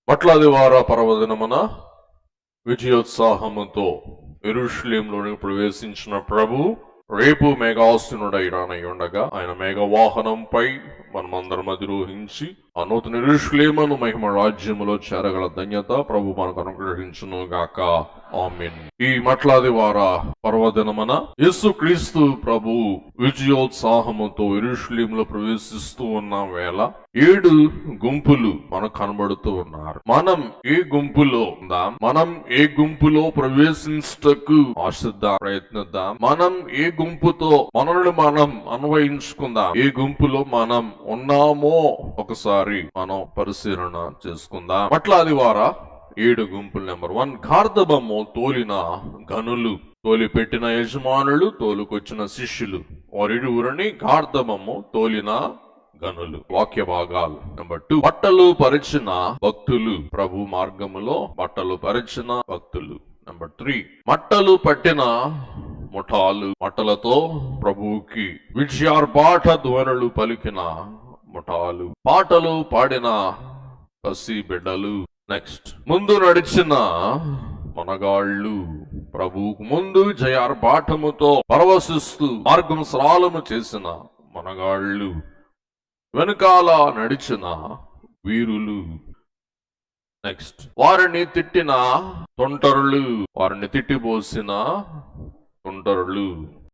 మట్లాది వార పర్వదినమున విజయోత్సాహముతో యెరూషలేములోనికి ప్రవేశించిన ప్రభు రేపు మేఘాసనుడై రానయ్యుండగా ఆయన మేఘవాహనంపై మనమందరం అధిరోహించి ఆ నూతన యెరూషలేమును మహిమ రాజ్యములో చేరగల ధన్యత ప్రభు మనకు అనుగ్రహించును గాక. ఆమేన్. ఈ మట్లాది వార పర్వదినమున యేసుక్రీస్తు ప్రభు విజయోత్సాహముతో యెరూషలేములో ప్రవేశిస్తూ ఉన్న వేళ 7 గుంపులు మనకు కనబడుతూ ఉన్నారు. మనం ఏ గుంపులో ఉందాం? మనం ఏ గుంపులో ప్రవేశించటకు ఆశిద్దాం, ప్రయత్నిద్దాం. మనం ఏ గుంపుతో మనల్ని మనం అన్వయించుకుందాం. ఏ గుంపులో మనం ఉన్నామో ఒకసారి మనం పరిశీలన చేసుకుందాం. మట్లాది వార 7 గుంపులు. నెంబర్ 1, గార్ధబము తోలిన గనులు. తోలి పెట్టిన యజమానులు, తోలుకొచ్చిన శిష్యులు, వారిరువురిని గార్ధబము తోలిన గనులు. వాక్య భాగాలు. నెంబర్ 2, బట్టలు పరిచిన భక్తులు. ప్రభు మార్గములో బట్టలు పరిచిన భక్తులు. నెంబర్ 3, మట్టలు పట్టిన ముఠాలు. మట్టలతో ప్రభువుకి విజయార్భాట ధ్వనులు పలికిన ముఠాలు. పాటలు పాడిన పసి బిడ్డలు. నెక్స్ట్, ముందు నడిచిన మనగాళ్ళు. ప్రభువుకు ముందు జయార్భాటముతో పరవశిస్తూ మార్గం సరళము చేసిన మనగాళ్ళు. వెనుకాల నడిచిన వీరులు. నెక్స్ట్, వారిని తిట్టిన తొంటరులు. వారిని తిట్టిపోసిన తొంటరులు.